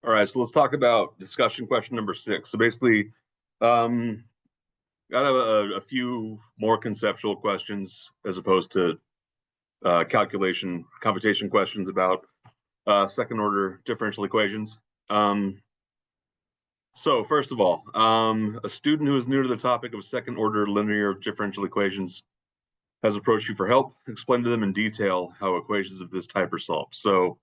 All right, so let's talk about discussion question number 6. So basically, um, got a few more conceptual questions as opposed to computation questions about second order differential equations. So first of all, a student who is new to the topic of second order linear differential equations has approached you for help. Explain to them in detail how equations of this type are solved. So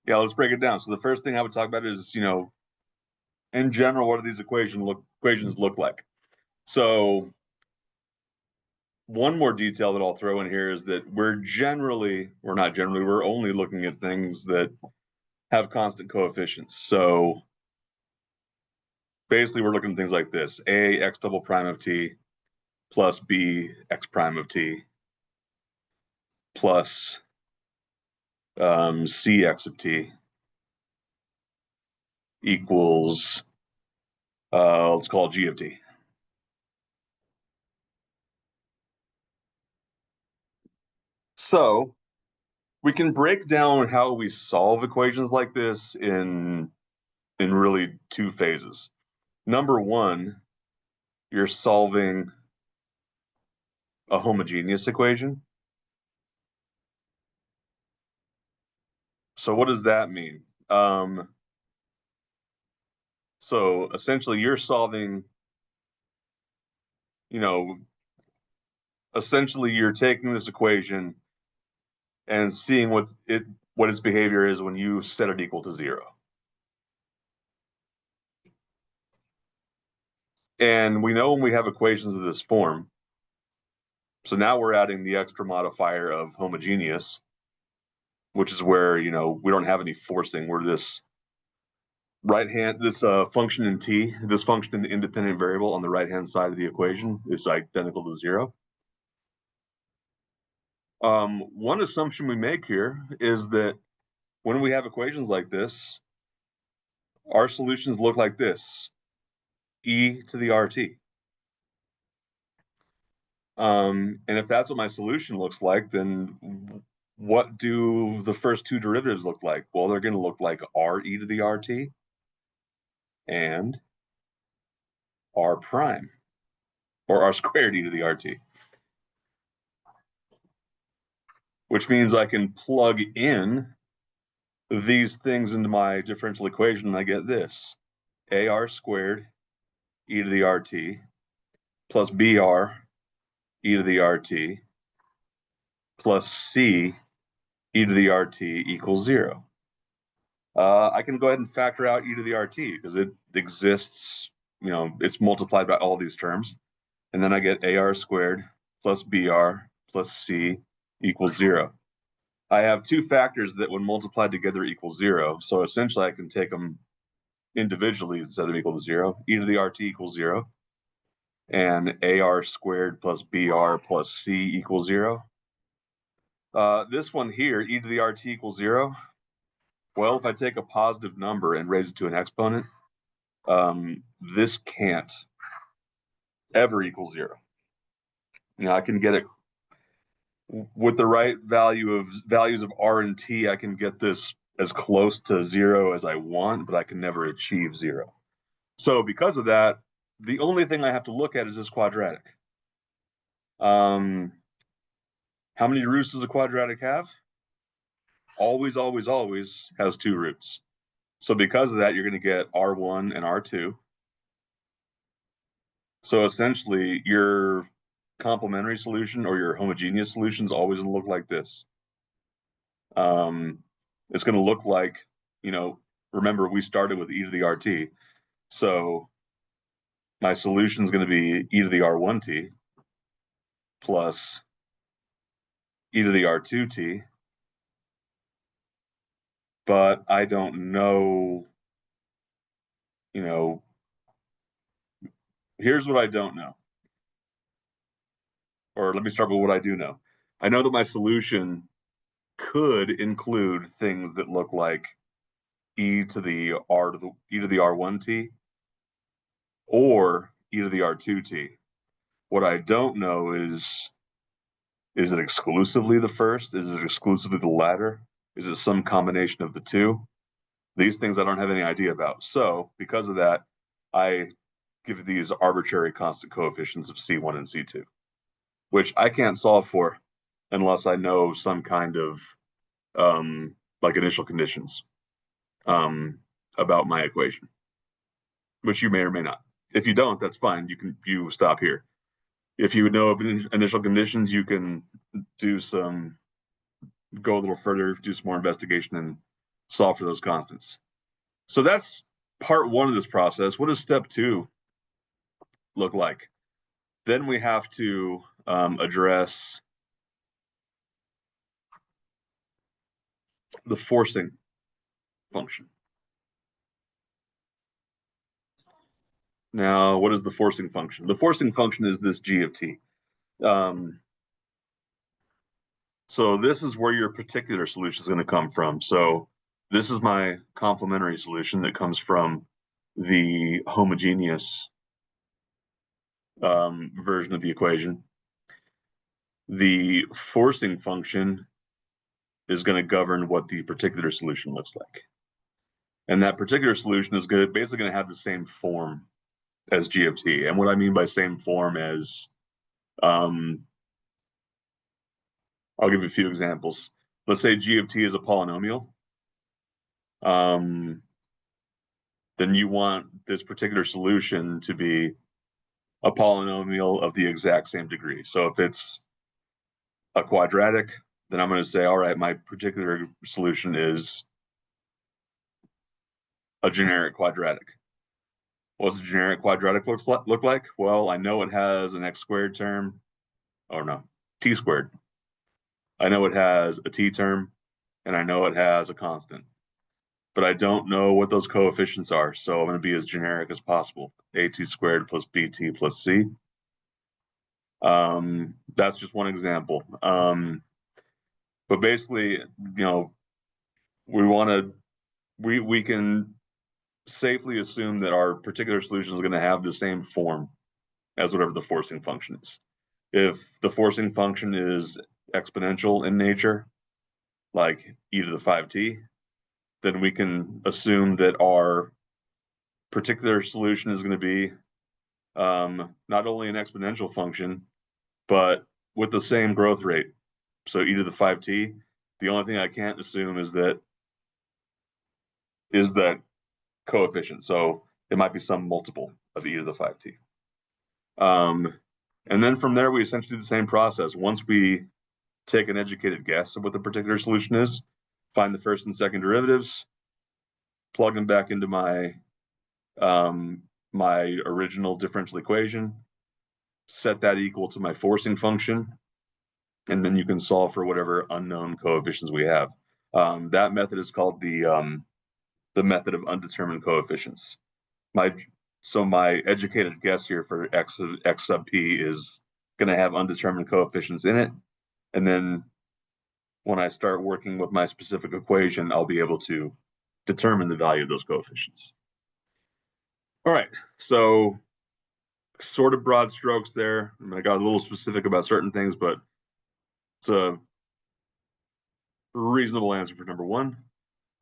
yeah, let's break it down. So the first thing I would talk about is, in general, what do these equations look like? So one more detail that I'll throw in here is that we're only looking at things that have constant coefficients. So basically we're looking at things like this: a x double prime of t plus b x prime of t plus c x of t equals let's call it g of t. So we can break down how we solve equations like this in really two phases. Number one, you're solving a homogeneous equation. So what does that mean? So essentially you're solving, essentially you're taking this equation and seeing what its behavior is when you set it equal to 0. And we know when we have equations of this form, so now we're adding the extra modifier of homogeneous, which is where, we don't have any forcing. We're this function in t, this function in the independent variable on the right-hand side of the equation is identical to 0. One assumption we make here is that when we have equations like this, our solutions look like this: e to the RT. And if that's what my solution looks like, then what do the first two derivatives look like? Well, they're going to look like r e to the RT and r prime, or r squared e to the RT. Which means I can plug in these things into my differential equation and I get this: ar squared e to the RT plus br e to the RT plus c e to the RT equals 0. I can go ahead and factor out e to the RT because it exists, it's multiplied by all these terms. And then I get ar squared plus br plus c equals 0. I have two factors that when multiplied together equal 0. So essentially I can take them individually and set them equal to 0. E to the RT equals 0. And ar squared plus br plus c equals 0. This one here, e to the RT equals 0. Well, if I take a positive number and raise it to an exponent, this can't ever equal 0. I can get it with the right values of r and t. I can get this as close to 0 as I want, but I can never achieve 0. So because of that, the only thing I have to look at is this quadratic. How many roots does a quadratic have? Always, always, always has 2 roots. So because of that, you're going to get R1 and R2. So essentially, your complementary solution or your homogeneous solution is always going to look like this. It's going to look like, remember we started with e to the RT. So my solution is going to be e to the R1t plus e to the R2t. But I don't know, here's what I don't know. Or let me start with what I do know. I know that my solution could include things that look like e to the R1t or e to the R2t. What I don't know is it exclusively the first? Is it exclusively the latter? Is it some combination of the two? These things I don't have any idea about. So because of that, I give these arbitrary constant coefficients of C1 and C2, which I can't solve for unless I know some kind of like initial conditions about my equation, which you may or may not. If you don't, that's fine. You stop here. If you know of initial conditions, you can go a little further, do some more investigation, and solve for those constants. So that's part one of this process. What does step two look like? Then we have to address the forcing function. Now, what is the forcing function? The forcing function is this g of t. So this is where your particular solution is going to come from. So this is my complementary solution that comes from the homogeneous version of the equation. The forcing function is going to govern what the particular solution looks like. And that particular solution is basically going to have the same form as g of t. And what I mean by same form is, I'll give you a few examples. Let's say g of t is a polynomial. Then you want this particular solution to be a polynomial of the exact same degree. So if it's a quadratic, then I'm going to say, all right, my particular solution is a generic quadratic. What's a generic quadratic look like? Well, I know it has an x squared term, or no, t squared. I know it has a t term, and I know it has a constant. But I don't know what those coefficients are, so I'm going to be as generic as possible. At squared plus bt plus c. That's just one example. But basically, we can safely assume that our particular solution is going to have the same form as whatever the forcing function is. If the forcing function is exponential in nature, like e to the 5t, then we can assume that our particular solution is going to be not only an exponential function, but with the same growth rate. So e to the 5t, the only thing I can't assume is that coefficient. So it might be some multiple of e to the 5t. And then from there, we essentially do the same process. Once we take an educated guess of what the particular solution is, find the first and second derivatives, plug them back into my my original differential equation, set that equal to my forcing function, and then you can solve for whatever unknown coefficients we have. That method is called the method of undetermined coefficients. My educated guess here for x sub p is going to have undetermined coefficients in it, and then when I start working with my specific equation, I'll be able to determine the value of those coefficients. All right, so sort of broad strokes there. I got a little specific about certain things, but it's a reasonable answer for number one.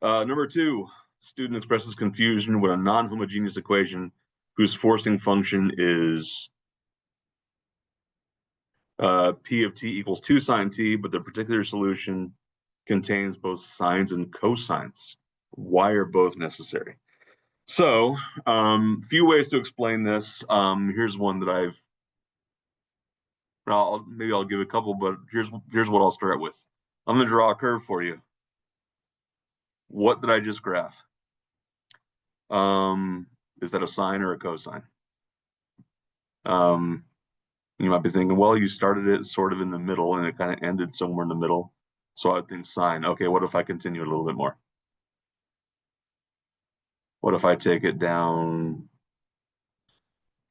Number two, student expresses confusion with a non-homogeneous equation whose forcing function is p of t equals 2 sine t, but the particular solution contains both sines and cosines. Why are both necessary? So, few ways to explain this. Here's one that maybe I'll give a couple, but here's what I'll start with. I'm going to draw a curve for you. What did I just graph? Is that a sine or a cosine? You might be thinking, well, you started it sort of in the middle and it kind of ended somewhere in the middle. So I would think sine. Okay, what if I continue a little bit more? What if I take it down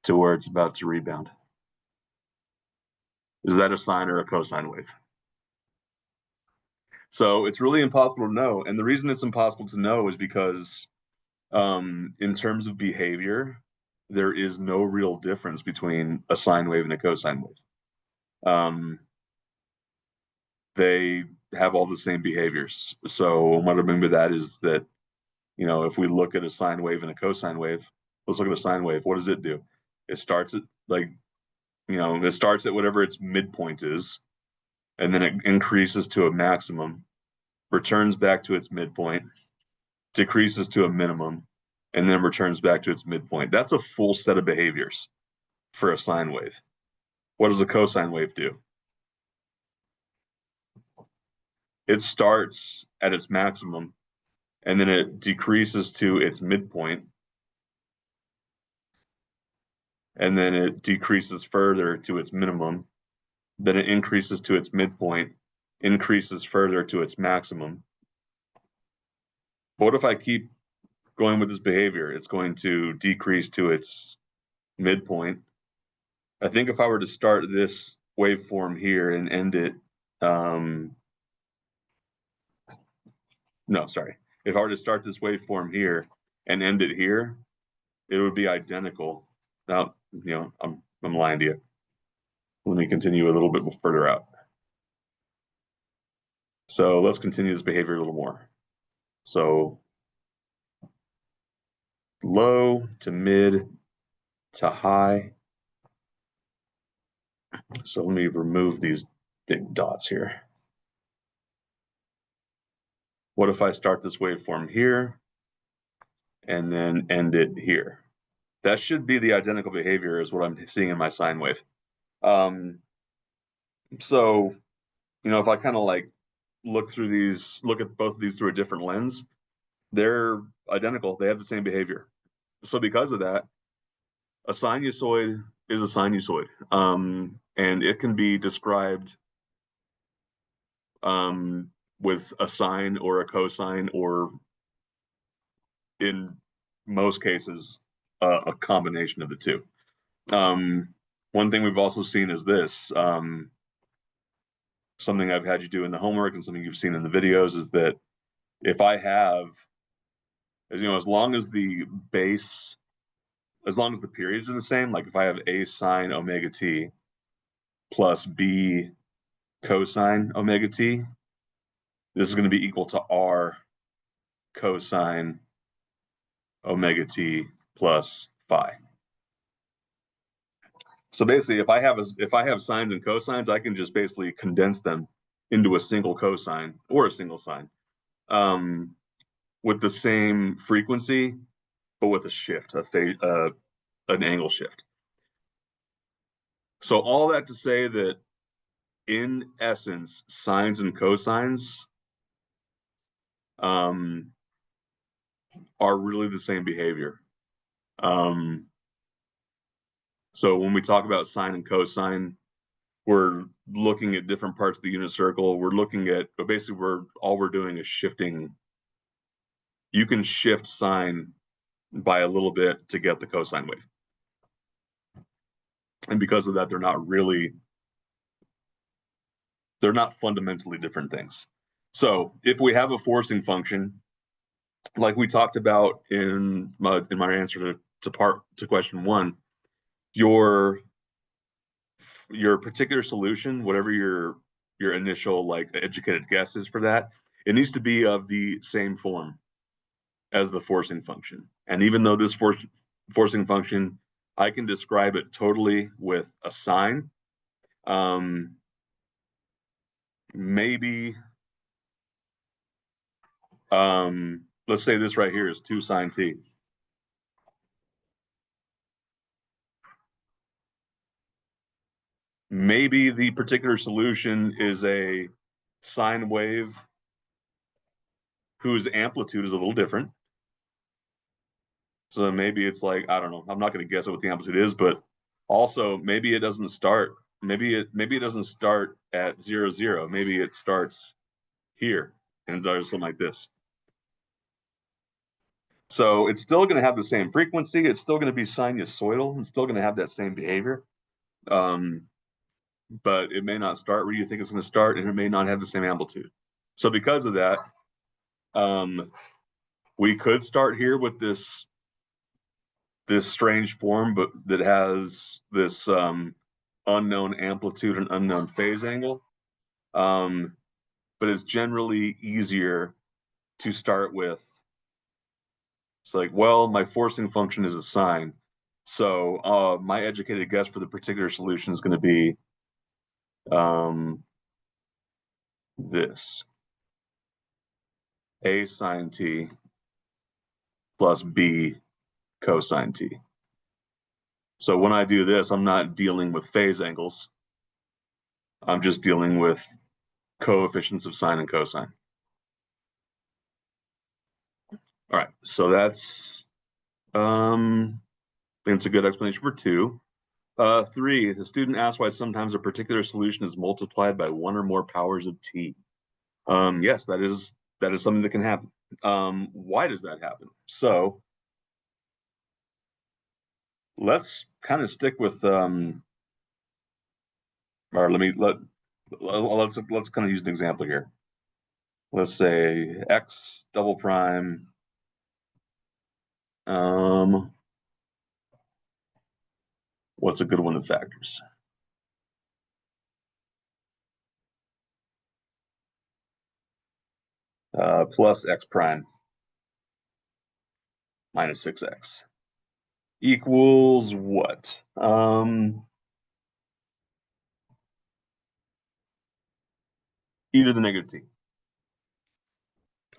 to where it's about to rebound? Is that a sine or a cosine wave? So it's really impossible to know. And the reason it's impossible to know is because in terms of behavior, there is no real difference between a sine wave and a cosine wave. They have all the same behaviors. So what I mean by that is that You know, if we look at a sine wave and a cosine wave, let's look at a sine wave. What does it do? It starts at like, you know, it starts at whatever its midpoint is, and then it increases to a maximum, returns back to its midpoint, decreases to a minimum, and then returns back to its midpoint. That's a full set of behaviors for a sine wave. What does a cosine wave do? It starts at its maximum, and then it decreases to its midpoint, and then it decreases further to its minimum, then it increases to its midpoint, increases further to its maximum. But what if I keep going with this behavior? It's going to decrease to its midpoint. I think if I were to start this waveform here and end it, no, sorry. If I were to start this waveform here and end it here, it would be identical. Now, you know, I'm lying to you. Let me continue a little bit further out. So let's continue this behavior a little more. So low to mid to high. So let me remove these big dots here. What if I start this waveform here and then end it here? That should be the identical behavior as what I'm seeing in my sine wave. So, you know, if I kind of like look at both of these through a different lens, they're identical. They have the same behavior. So because of that, a sinusoid is a sinusoid. And it can be described with a sine or a cosine, or in most cases, a combination of the two. One thing we've also seen is this, something I've had you do in the homework and something you've seen in the videos, is that if I have, as you know, as long as the periods are the same, like if I have a sine omega t plus b cosine omega t, this is going to be equal to r cosine omega t plus phi. So basically, if I have sines and cosines, I can just basically condense them into a single cosine or a single sine, with the same frequency, but with a shift, an angle shift. So all that to say that, in essence, sines and cosines are really the same behavior. So when we talk about sine and cosine, we're looking at different parts of the unit circle. We're looking at, but basically all we're doing is shifting. You can shift sine by a little bit to get the cosine wave. And because of that, they're not fundamentally different things. So if we have a forcing function, like we talked about in my answer to question 1, your particular solution, whatever your initial like educated guess is for that, it needs to be of the same form as the forcing function. And even though this forcing function, I can describe it totally with a sine, maybe let's say this right here is 2 sine t. Maybe the particular solution is a sine wave whose amplitude is a little different. So maybe it's like, I don't know, I'm not going to guess what the amplitude is, but also maybe it doesn't start, maybe it doesn't start at 0, 0. Maybe it starts here and does something like this. So it's still going to have the same frequency. It's still going to be sinusoidal. It's still going to have that same behavior. But it may not start where you think it's going to start, and it may not have the same amplitude. So because of that, we could start here with this strange form, but that has this unknown amplitude and unknown phase angle. But it's generally easier to start with It's like, well, my forcing function is a sine. So my educated guess for the particular solution is going to be this. A sine t plus b cosine t. So when I do this, I'm not dealing with phase angles. I'm just dealing with coefficients of sine and cosine. All right, so that's I think it's a good explanation for 2. 3, the student asks why sometimes a particular solution is multiplied by 1 or more powers of t. Yes, that is something that can happen. Why does that happen? So let's kind of stick with or let's kind of use an example here. Let's say x double prime what's a good one of factors? Plus x prime minus 6x equals what? E to the negative t.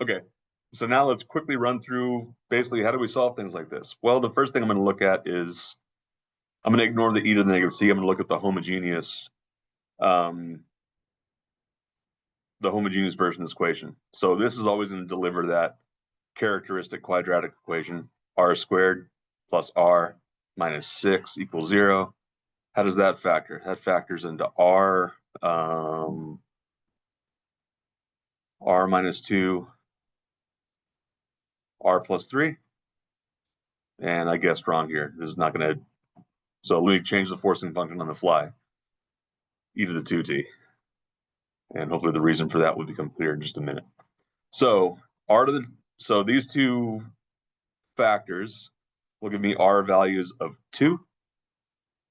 Okay, so now let's quickly run through basically how do we solve things like this? Well, the first thing I'm going to look at is I'm going to ignore the e to the negative t. I'm going to look at the homogeneous version of this equation. So this is always going to deliver that characteristic quadratic equation, r squared plus r minus 6 equals 0. How does that factor? That factors into r minus 2, r plus 3. And I guessed wrong here. This is not going to, so let me change the forcing function on the fly, e to the 2t. And hopefully the reason for that will become clear in just a minute. So so these two factors will give me r values of 2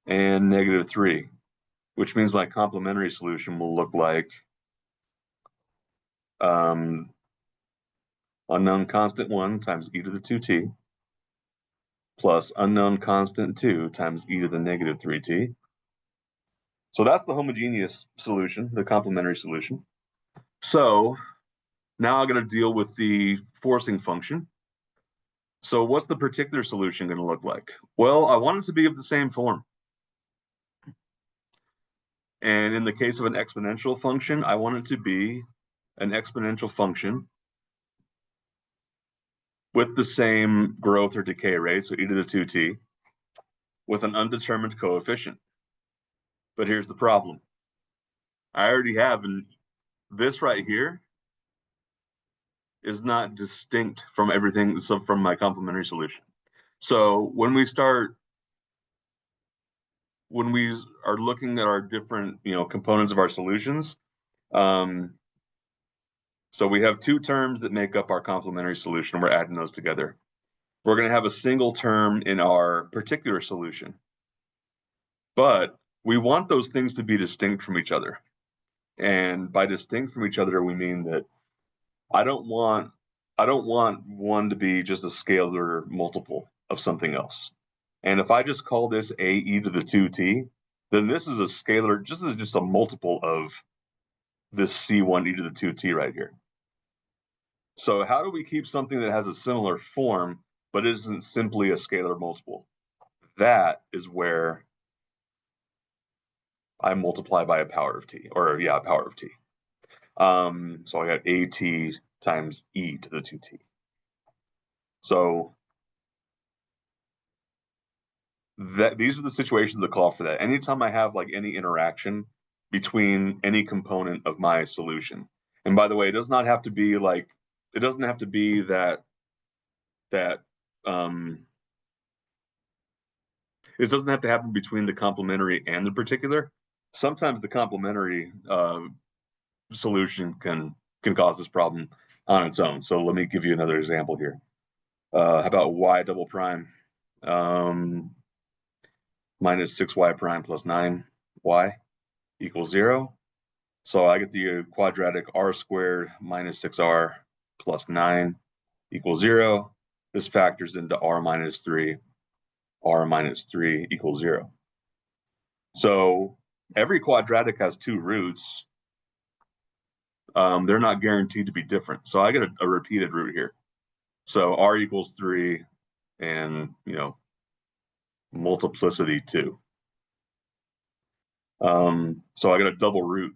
and negative 3, which means my complementary solution will look like unknown constant 1 times e to the 2t plus unknown constant 2 times e to the negative 3t. So that's the homogeneous solution, the complementary solution. So now I'm going to deal with the forcing function. So what's the particular solution going to look like? Well, I want it to be of the same form. And in the case of an exponential function, I want it to be an exponential function with the same growth or decay rate, so e to the 2t, with an undetermined coefficient. But here's the problem. I already have this right here is not distinct from everything, so from my complementary solution. So when we are looking at our different, components of our solutions, so we have 2 terms that make up our complementary solution. We're adding those together. We're going to have a single term in our particular solution, but we want those things to be distinct from each other. And by distinct from each other, we mean that I don't want one to be just a scalar multiple of something else. And if I just call this a e to the 2t, then this is a scalar, just a multiple of this c1 e to the 2t right here. So how do we keep something that has a similar form but isn't simply a scalar multiple? That is where I multiply by a power of t, or a power of t. So I got at times e to the 2t. So these are the situations that call for that. Anytime I have like any interaction between any component of my solution, and by the way, it does not have to be like, it doesn't have to be that it doesn't have to happen between the complementary and the particular. Sometimes the complementary solution can cause this problem on its own. So let me give you another example here. How about y double prime minus 6y prime plus 9y equals 0. So I get the quadratic r squared minus 6r plus 9 equals 0. this factors into r minus 3 equals 0. So every quadratic has two roots. They're not guaranteed to be different. So I get a repeated root here. So r equals 3 and, multiplicity 2. So I got a double root.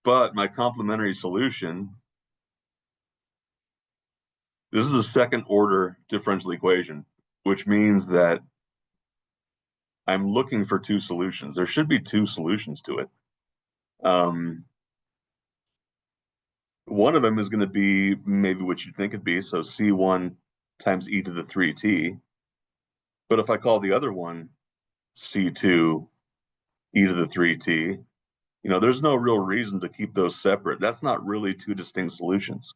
But my complementary solution, this is a second order differential equation, which means that I'm looking for two solutions. There should be two solutions to it. One of them is going to be maybe what you think it'd be, so C1 times e to the 3t. But if I call the other one C2 e to the 3t, there's no real reason to keep those separate. That's not really two distinct solutions.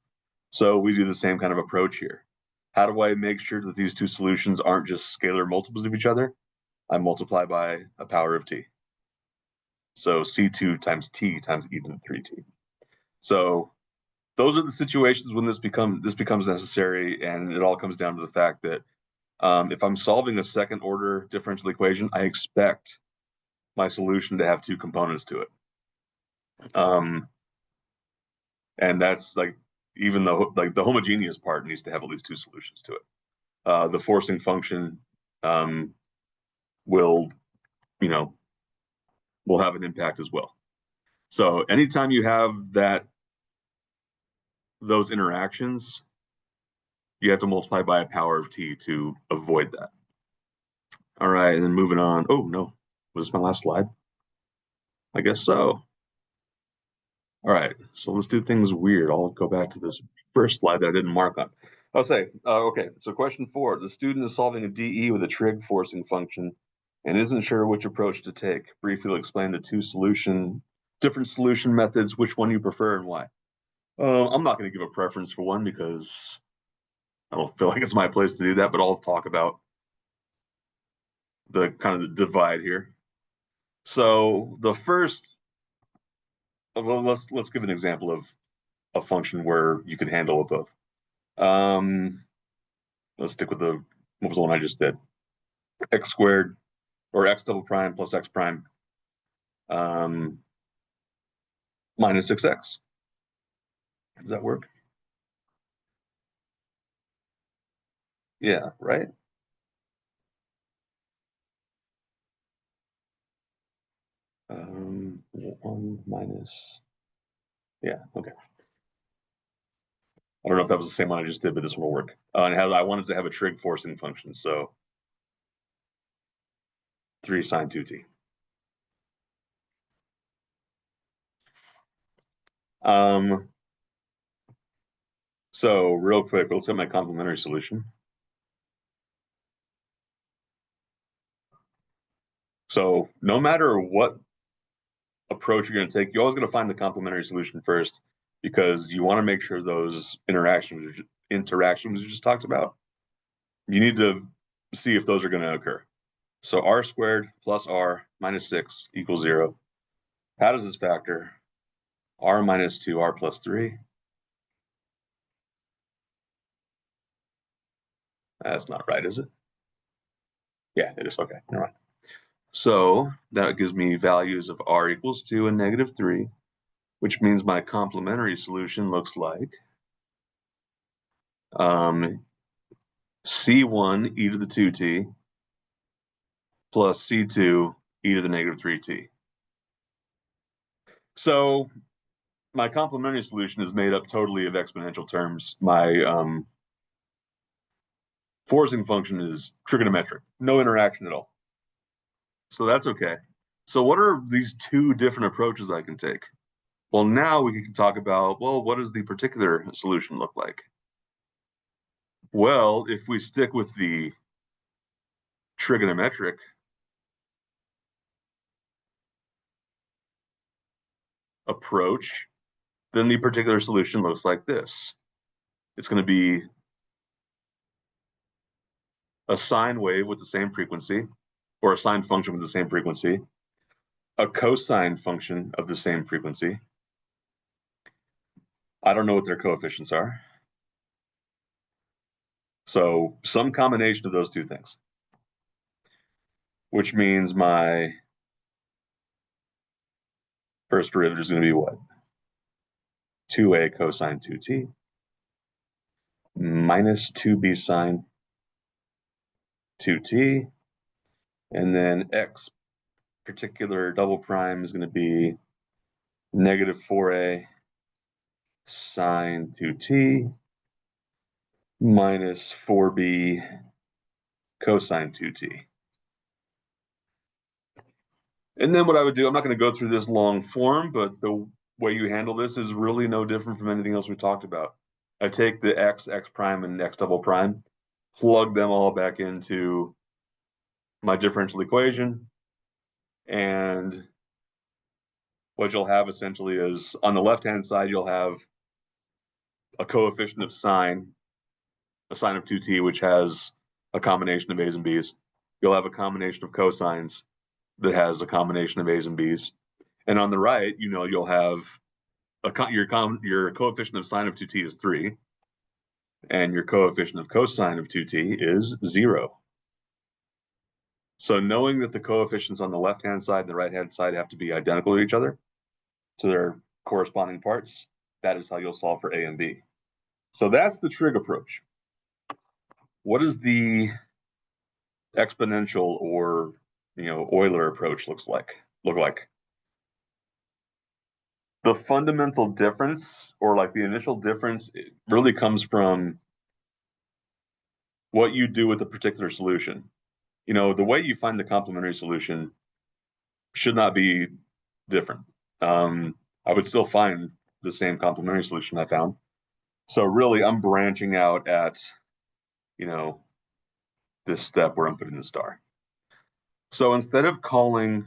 So we do the same kind of approach here. How do I make sure that these two solutions aren't just scalar multiples of each other? I multiply by a power of t. So C2 times t times e to the 3t. So those are the situations when this becomes necessary, and it all comes down to the fact that if I'm solving a second order differential equation, I expect my solution to have two components to it. And that's like, even though like the homogeneous part needs to have at least two solutions to it. The forcing function will have an impact as well. So anytime you have those interactions, you have to multiply by a power of t to avoid that. All right, and then moving on. Oh no, was this my last slide? I guess so. All right, so let's do things weird. I'll go back to this first slide that I didn't mark on. I'll say, okay, so question 4. The student is solving a DE with a trig forcing function and isn't sure which approach to take. Briefly explain the different solution methods, which one you prefer and why. I'm not going to give a preference for one because I don't feel like it's my place to do that, but I'll talk about the kind of the divide here. So the first, well, let's give an example of a function where you can handle it both. Let's stick with what was the one I just did? X squared or x double prime plus x prime minus 6x. Does that work? Yeah, right? One minus, yeah, okay. I don't know if that was the same one I just did, but this one will work. And I wanted to have a trig forcing function, so 3 sine 2t. So real quick, let's get my complementary solution. So no matter what approach you're going to take, you're always going to find the complementary solution first, because you want to make sure those interactions we just talked about, you need to see if those are going to occur. So r squared plus r minus 6 equals 0. How does this factor? R minus 2, r plus 3. That's not right, is it? Yeah, it is. Okay, never mind. So that gives me values of r equals 2 and negative 3, which means my complementary solution looks like C1 e to the 2t plus C2 e to the negative 3t. So my complementary solution is made up totally of exponential terms. My forcing function is trigonometric, no interaction at all. So that's okay. So what are these two different approaches I can take? Well, now we can talk about, well, what does the particular solution look like? Well, if we stick with the trigonometric approach, then the particular solution looks like this. It's going to be a sine wave with the same frequency, or a sine function with the same frequency, a cosine function of the same frequency. I don't know what their coefficients are. So some combination of those two things, which means my first derivative is going to be what? 2a cosine 2t minus 2b sine 2t. And then x particular double prime is going to be negative 4a sine 2t minus 4b cosine 2t. And then what I would do, I'm not going to go through this long form, but the way you handle this is really no different from anything else we talked about. I take the x, x prime, and x double prime, plug them all back into my differential equation, and what you'll have essentially is on the left-hand side, you'll have a coefficient of sine, a sine of 2t, which has a combination of a's and b's. You'll have a combination of cosines that has a combination of a's and b's. And on the right, you'll have your coefficient of sine of 2t is 3, and your coefficient of cosine of 2t is 0. So knowing that the coefficients on the left-hand side and the right-hand side have to be identical to each other, to their corresponding parts, that is how you'll solve for a and b. So that's the trig approach. What does the exponential or Euler approach look like? The fundamental difference, or like the initial difference, it really comes from what you do with a particular solution. The way you find the complementary solution should not be different. I would still find the same complementary solution I found. So really, I'm branching out at, this step where I'm putting the star. So instead of calling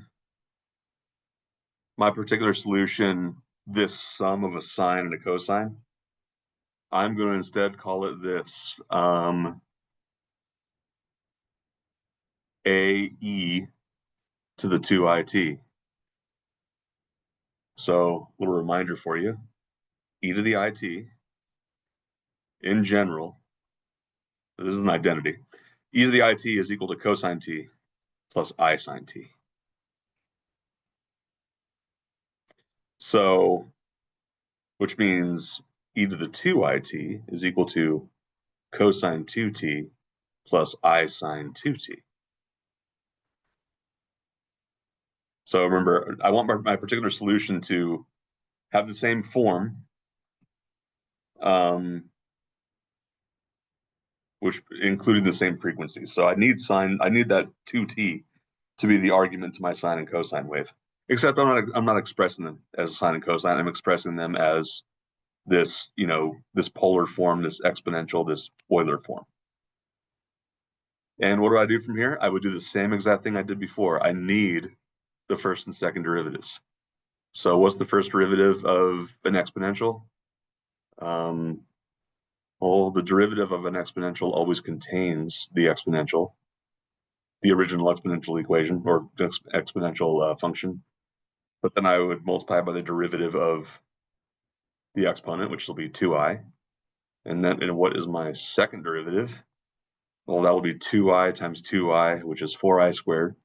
my particular solution this sum of a sine and a cosine, I'm going to instead call it this, AE to the 2IT. So a little reminder for you, e to the IT, in general, this is an identity, e to the IT is equal to cosine t plus I sine t. So, which means e to the 2it is equal to cosine 2t plus I sine 2t. So remember, I want my particular solution to have the same form, which including the same frequency. So I need that 2t to be the argument to my sine and cosine wave. Except I'm not expressing them as sine and cosine. I'm expressing them as this, this polar form, this exponential, this Euler form. And what do I do from here? I would do the same exact thing I did before. I need the first and second derivatives. So what's the first derivative of an exponential? Well, the derivative of an exponential always contains the exponential, the original exponential equation or exponential function. But then I would multiply by the derivative of the exponent, which will be 2i. And what is my second derivative? Well, that will be 2i times 2i, which is 4i squared,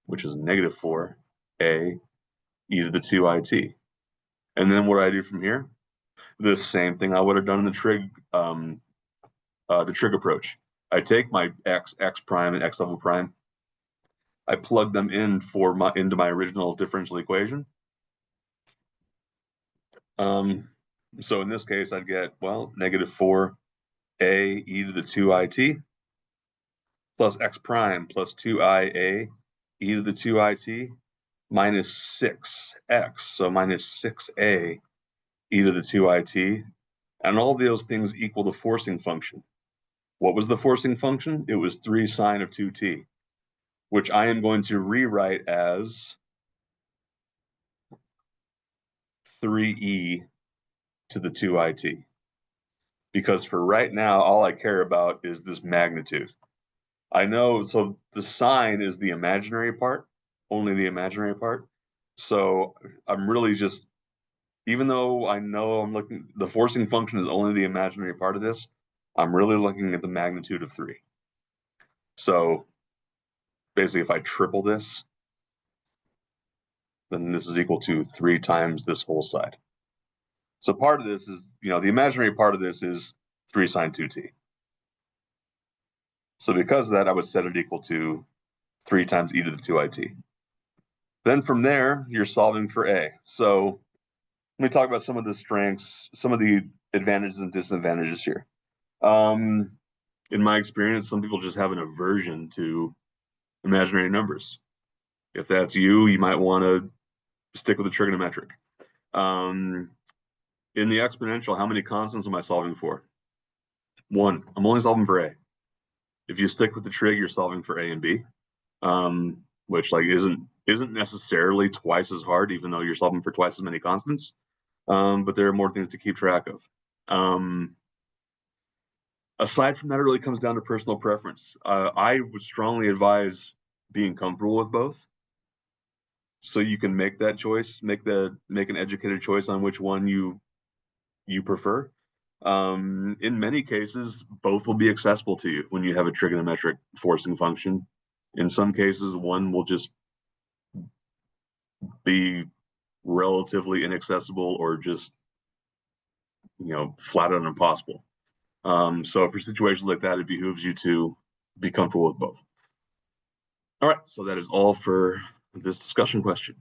which is negative 4a e to the 2it. And then what do I do from here? The same thing I would have done in the trig approach. I take my x prime, and x double prime. I plug them into my original differential equation. So in this case, I'd get, well, negative 4a e to the 2it plus x prime plus 2ia e to the 2it minus 6x, so minus 6a e to the 2it, and all those things equal the forcing function. What was the forcing function? It was 3 sine of 2t, which I am going to rewrite as 3e to the 2it. Because for right now, all I care about is this magnitude. I know, so the sine is the imaginary part, only the imaginary part. So I'm really just, even though I know the forcing function is only the imaginary part of this, I'm really looking at the magnitude of 3. So basically, if I triple this, then this is equal to 3 times this whole side. So part of this is, the imaginary part of this is 3 sine 2t. So because of that, I would set it equal to 3 times e to the 2it. Then from there, you're solving for a. So let me talk about some of the strengths, some of the advantages and disadvantages here. In my experience, some people just have an aversion to imaginary numbers. If that's you, you might want to stick with the trigonometric. In the exponential, how many constants am I solving for? 1. I'm only solving for a. If you stick with the trig, you're solving for a and b, which like isn't necessarily twice as hard, even though you're solving for twice as many constants. But there are more things to keep track of. Aside from that, it really comes down to personal preference. I would strongly advise being comfortable with both, so you can make that choice, make an educated choice on which one you prefer. In many cases, both will be accessible to you when you have a trigonometric forcing function. In some cases, one will just be relatively inaccessible or just, flat out impossible. So for situations like that, it behooves you to be comfortable with both. All right, so that is all for this discussion question.